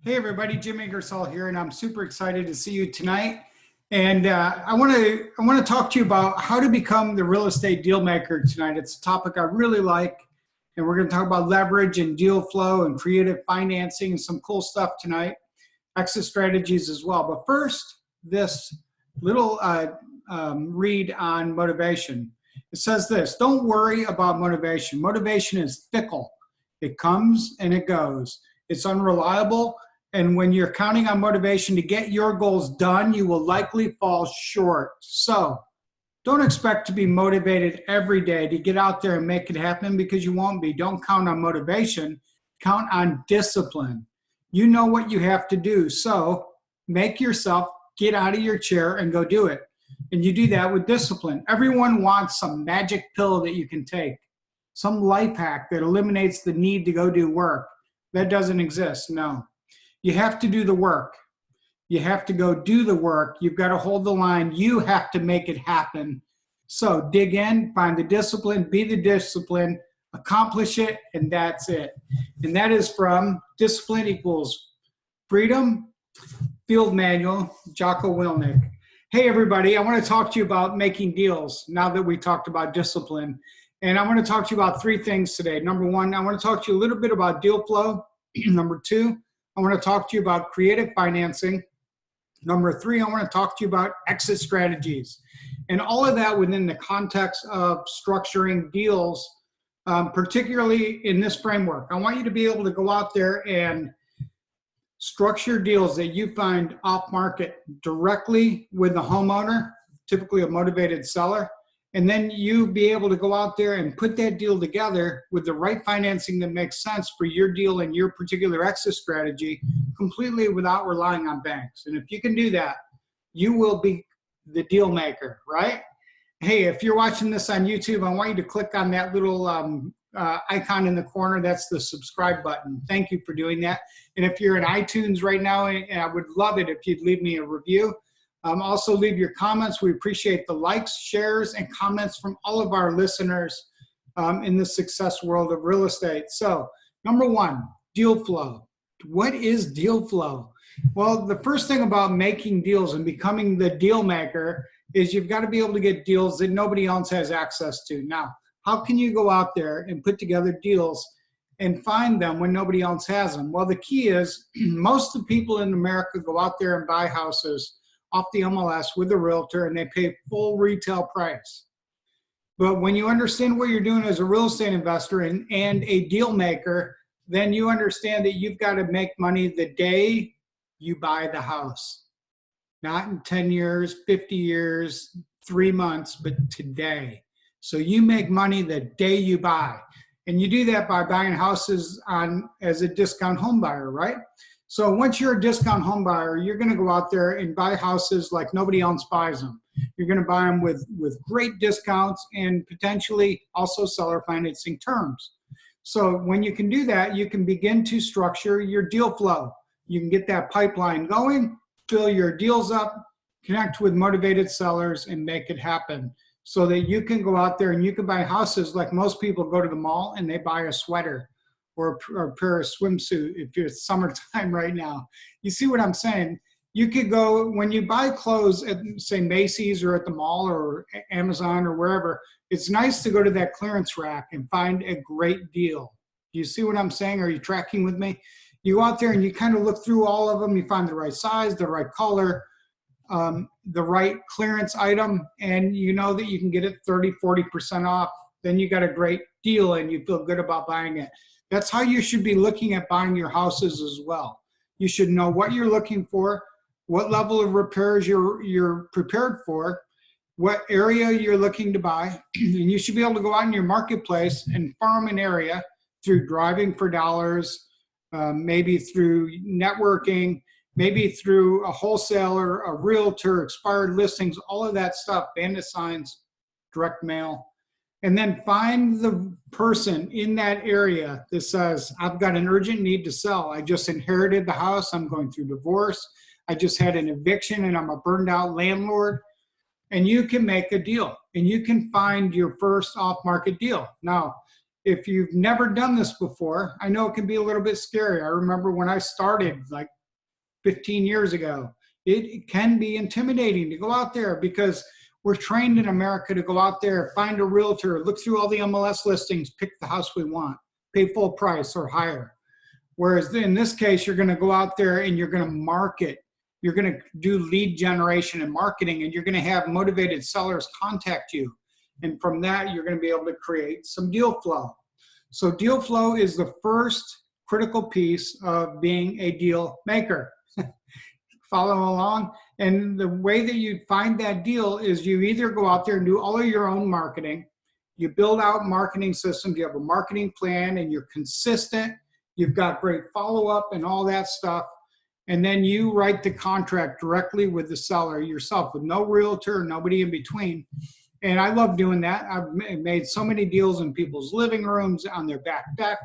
Hey everybody, Jim Ingersoll here, and I'm super excited to see you tonight. And I want to talk to you about how to become the real estate deal maker tonight. It's a topic I really like, and we're going to talk about leverage and deal flow and creative financing and some cool stuff tonight, exit strategies as well. But first, this little read on motivation. It says this: don't worry about motivation. Motivation is fickle. It comes and it goes. It's unreliable. And when you're counting on motivation to get your goals done, you will likely fall short. So don't expect to be motivated every day to get out there and make it happen, because you won't be. Don't count on motivation. Count on discipline. You know what you have to do. So make yourself get out of your chair and go do it. And you do that with discipline. Everyone wants some magic pill that you can take, some life hack that eliminates the need to go do work. That doesn't exist. No. You have to do the work. You have to go do the work. You've got to hold the line. You have to make it happen. So dig in, find the discipline, be the discipline, accomplish it, and that's it. And that is from Discipline Equals Freedom, Field Manual, Jocko Willink. Hey everybody, I want to talk to you about making deals now that we talked about discipline. And I want to talk to you about three things today. Number one, I want to talk to you a little bit about deal flow. Number two, I want to talk to you about creative financing. Number three, I want to talk to you about exit strategies. And all of that within the context of structuring deals, particularly in this framework. I want you to be able to go out there and structure deals that you find off market directly with the homeowner, typically a motivated seller. And then you be able to go out there and put that deal together with the right financing that makes sense for your deal and your particular exit strategy, completely without relying on banks. And if you can do that, you will be the deal maker, right? Hey, if you're watching this on YouTube, I want you to click on that little icon in the corner. That's the subscribe button. Thank you for doing that. And if you're in iTunes right now, I would love it if you'd leave me a review. Also leave your comments. We appreciate the likes, shares, and comments from all of our listeners in the success world of real estate. So number one, deal flow. What is deal flow? Well, the first thing about making deals and becoming the deal maker is you've got to be able to get deals that nobody else has access to. Now, how can you go out there and put together deals and find them when nobody else has them? Well, the key is most of the people in America go out there and buy houses off the MLS with a realtor, and they pay full retail price. But when you understand what you're doing as a real estate investor and a deal maker, then you understand that you've got to make money the day you buy the house. Not in 10 years, 50 years, 3 months, but today. So you make money the day you buy. And you do that by buying houses as a discount home buyer, right? So once you're a discount home buyer, you're going to go out there and buy houses like nobody else buys them. You're going to buy them with great discounts and potentially also seller financing terms. So when you can do that, you can begin to structure your deal flow. You can get that pipeline going, fill your deals up, connect with motivated sellers, and make it happen so that you can go out there and you can buy houses like most people go to the mall and they buy a sweater or a pair of swimsuit if it's summertime right now. You see what I'm saying? You could go, when you buy clothes at, say, Macy's or at the mall or Amazon or wherever, it's nice to go to that clearance rack and find a great deal. Do you see what I'm saying? Are you tracking with me? You go out there and you kind of look through all of them. You find the right size, the right color, the right clearance item, and you know that you can get it 30, 40% off. Then you got a great deal and you feel good about buying it. That's how you should be looking at buying your houses as well. You should know what you're looking for, what level of repairs you're prepared for, what area you're looking to buy, and you should be able to go out in your marketplace and farm an area through driving for dollars, maybe through networking, maybe through a wholesaler, a realtor, expired listings, all of that stuff, bandit signs, direct mail. And then find the person in that area that says, I've got an urgent need to sell. I just inherited the house. I'm going through divorce. I just had an eviction and I'm a burned out landlord. And you can make a deal and you can find your first off-market deal. Now, if you've never done this before, I know it can be a little bit scary. I remember when I started like 15 years ago, it can be intimidating to go out there because we're trained in America to go out there, find a realtor, look through all the MLS listings, pick the house we want, pay full price or higher. Whereas in this case, you're going to go out there and you're going to market. You're going to do lead generation and marketing, and you're going to have motivated sellers contact you. And from that, you're going to be able to create some deal flow. So deal flow is the first critical piece of being a deal maker. Follow along. And the way that you find that deal is you either go out there and do all of your own marketing, you build out marketing systems, you have a marketing plan, and you're consistent, you've got great follow-up and all that stuff, and then you write the contract directly with the seller yourself with no realtor, nobody in between. And I love doing that. I've made so many deals in people's living rooms, on their back deck,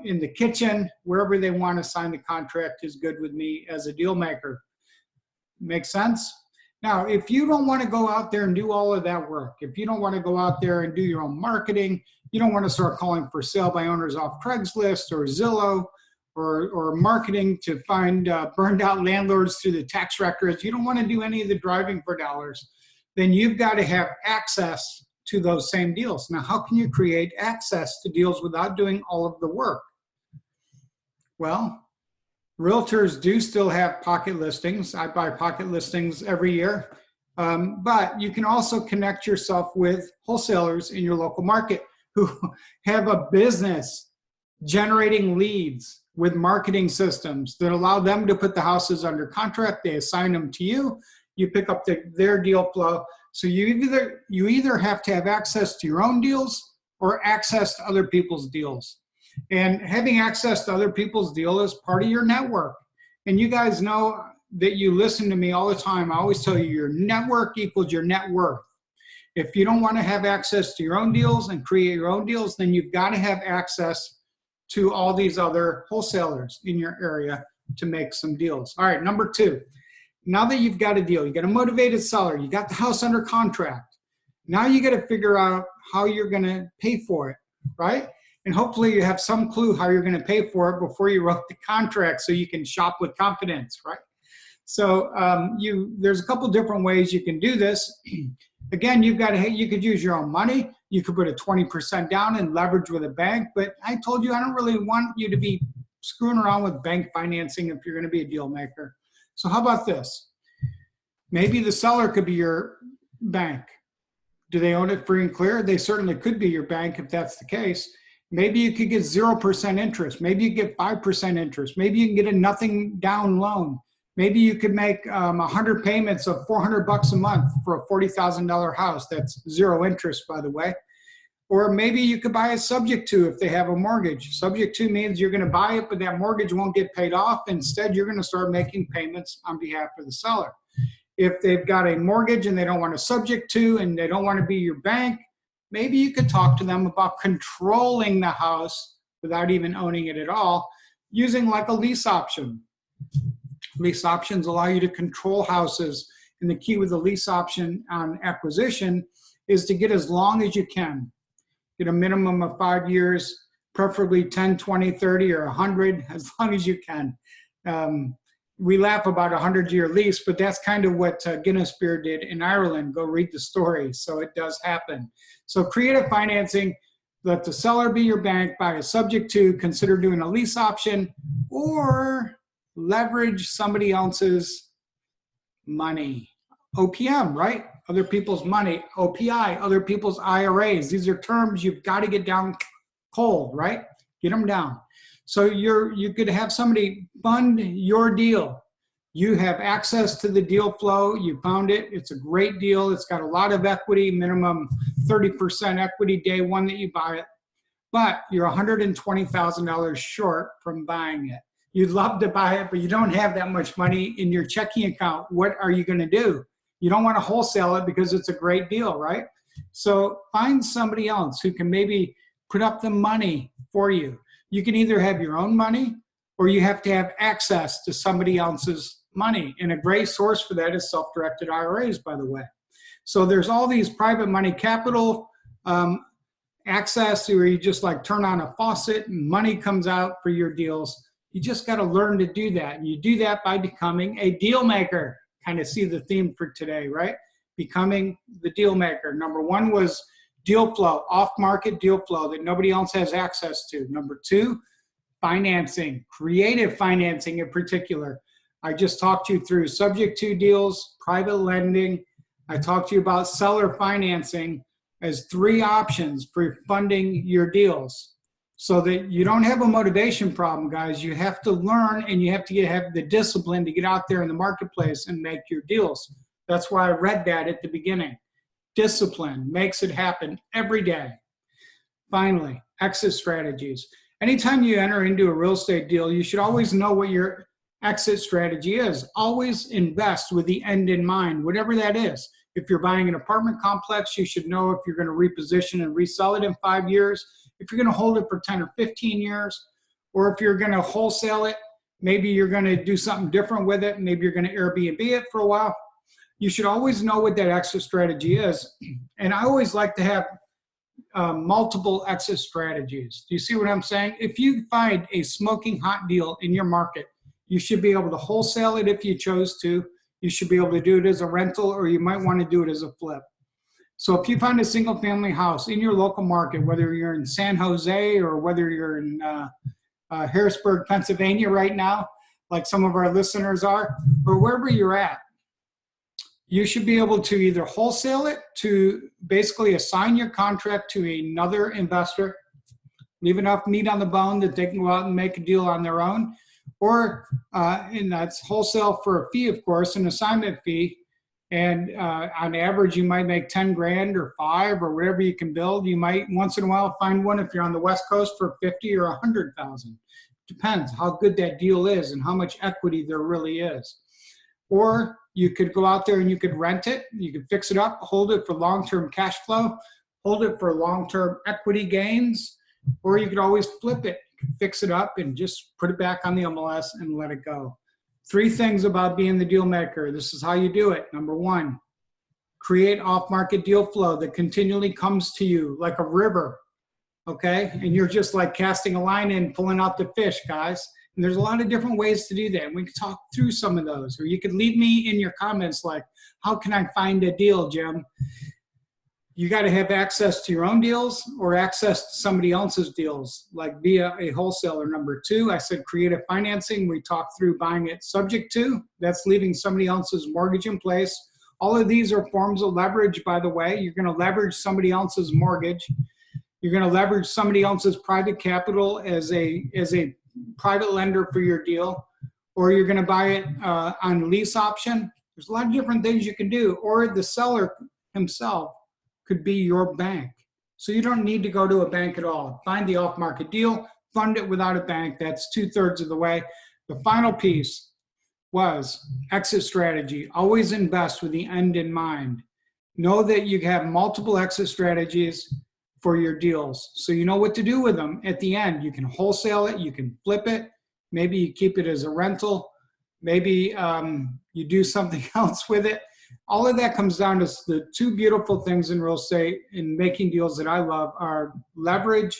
in the kitchen, wherever they want to sign the contract is good with me as a deal maker. Make sense? Now, if you don't want to go out there and do all of that work, if you don't want to go out there and do your own marketing, you don't want to start calling for sale by owners off Craigslist or Zillow or marketing to find burned out landlords through the tax records, you don't want to do any of the driving for dollars, then you've got to have access to those same deals. Now, how can you create access to deals without doing all of the work? Well, realtors do still have pocket listings. I buy pocket listings every year. But you can also connect yourself with wholesalers in your local market who have a business generating leads with marketing systems that allow them to put the houses under contract. They assign them to you. You pick up their deal flow. So you either have to have access to your own deals or access to other people's deals. And having access to other people's deal is part of your network. And you guys know that you listen to me all the time. I always tell you your network equals your net worth. If you don't want to have access to your own deals and create your own deals, then you've got to have access to all these other wholesalers in your area to make some deals. All right, number two. Now that you've got a deal, you got a motivated seller, you got the house under contract. Now you got to figure out how you're going to pay for it, right? And hopefully you have some clue how you're going to pay for it before you wrote the contract so you can shop with confidence, right? So there's a couple different ways you can do this. Again, you could use your own money. You could put a 20% down and leverage with a bank. But I told you I don't really want you to be screwing around with bank financing if you're going to be a deal maker. So how about this? Maybe the seller could be your bank. Do they own it free and clear? They certainly could be your bank if that's the case. Maybe you could get 0% interest. Maybe you get 5% interest. Maybe you can get a nothing down loan. Maybe you could make 100 payments of $400 a month for a $40,000 house. That's zero interest, by the way. Or maybe you could buy a subject to if they have a mortgage. Subject to means you're going to buy it, but that mortgage won't get paid off. Instead, you're going to start making payments on behalf of the seller. If they've got a mortgage and they don't want a subject to and they don't want to be your bank, maybe you could talk to them about controlling the house without even owning it at all, using like a lease option. Lease options allow you to control houses. And the key with the lease option on acquisition is to get as long as you can. Get a minimum of 5 years, preferably 10, 20, 30, or 100, as long as you can. We laugh about a 100-year lease, but that's kind of what Guinness Beer did in Ireland. Go read the story. So it does happen. So creative financing, let the seller be your bank, buy a subject to, consider doing a lease option, or leverage somebody else's money. OPM, right? Other people's money. OPI, other people's IRAs. These are terms you've got to get down cold, right? Get them down. So you could have somebody fund your deal. You have access to the deal flow. You found it. It's a great deal. It's got a lot of equity, minimum 30% equity day one that you buy it. But you're $120,000 short from buying it. You'd love to buy it, but you don't have that much money in your checking account. What are you going to do? You don't want to wholesale it because it's a great deal, right? So find somebody else who can maybe put up the money for you. You can either have your own money or you have to have access to somebody else's money. And a great source for that is self-directed IRAs, by the way. So there's all these private money capital access where you just like turn on a faucet and money comes out for your deals. You just got to learn to do that. And you do that by becoming a deal maker. Kind of see the theme for today, right? Becoming the deal maker. Number one was deal flow, off-market deal flow that nobody else has access to. Number two, financing, creative financing in particular. I just talked you through subject to deals, private lending. I talked to you about seller financing as 3 options for funding your deals so that you don't have a motivation problem, guys. You have to learn and you have to have the discipline to get out there in the marketplace and make your deals. That's why I read that at the beginning. Discipline makes it happen every day. Finally, exit strategies. Anytime you enter into a real estate deal, you should always know what your exit strategy is. Always invest with the end in mind, whatever that is. If you're buying an apartment complex, you should know if you're going to reposition and resell it in 5 years, if you're going to hold it for 10 or 15 years, or if you're going to wholesale it, maybe you're going to do something different with it. Maybe you're going to Airbnb it for a while. You should always know what that exit strategy is. And I always like to have multiple exit strategies. Do you see what I'm saying? If you find a smoking hot deal in your market, you should be able to wholesale it if you chose to. You should be able to do it as a rental, or you might want to do it as a flip. So if you find a single family house in your local market, whether you're in San Jose or whether you're in Harrisburg, Pennsylvania right now, like some of our listeners are, or wherever you're at, you should be able to either wholesale it to basically assign your contract to another investor, leave enough meat on the bone that they can go out and make a deal on their own, or, and that's wholesale for a fee, of course, an assignment fee. And on average, you might make 10 grand or 5 or whatever you can build. You might once in a while find one if you're on the West Coast for 50 or 100,000. Depends how good that deal is and how much equity there really is. Or you could go out there and you could rent it. You could fix it up, hold it for long-term cash flow, hold it for long-term equity gains, or you could always flip it, fix it up and just put it back on the MLS and let it go. 3 things about being the deal maker. This is how you do it. Number 1, create off-market deal flow that continually comes to you like a river, okay? And you're just like casting a line in, pulling out the fish, guys. And there's a lot of different ways to do that. And we can talk through some of those. Or you could leave me in your comments like, how can I find a deal, Jim? You got to have access to your own deals or access to somebody else's deals, like via a wholesaler. Number 2, I said creative financing. We talked through buying it subject to. That's leaving somebody else's mortgage in place. All of these are forms of leverage, by the way. You're going to leverage somebody else's mortgage. You're going to leverage somebody else's private capital as a private lender for your deal, or you're going to buy it on lease option. There's a lot of different things you can do, or the seller himself could be your bank. So you don't need to go to a bank at all. Find the off-market deal, fund it without a bank. That's 2/3 of the way. The final piece was exit strategy. Always invest with the end in mind. Know that you have multiple exit strategies for your deals. So you know what to do with them at the end. You can wholesale it, you can flip it, maybe you keep it as a rental, maybe you do something else with it. All of that comes down to the 2 beautiful things in real estate and making deals that I love are leverage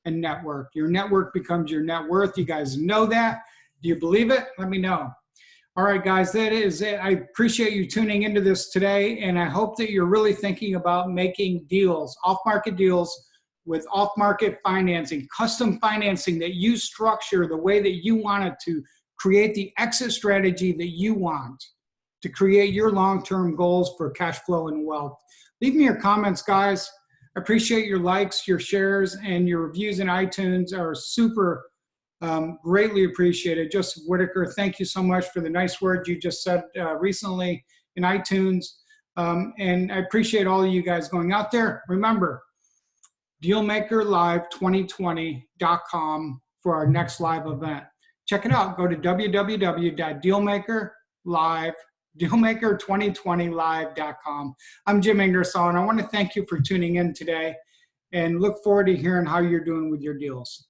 and network. Your network becomes your net worth. You guys know that. Do you believe it? Let me know. All right, guys, that is it. I appreciate you tuning into this today, and I hope that you're really thinking about making deals, off-market deals with off-market financing, custom financing that you structure the way that you want it to create the exit strategy that you want to create your long-term goals for cash flow and wealth. Leave me your comments, guys. I appreciate your likes, your shares, and your reviews in iTunes are super greatly appreciated. Joseph Whitaker, thank you so much for the nice words you just said recently in iTunes. And I appreciate all of you guys going out there. Remember, dealmakerlive2020.com for our next live event. Check it out. Go to www.dealmaker2020live.com. I'm Jim Ingersoll, and I want to thank you for tuning in today and look forward to hearing how you're doing with your deals.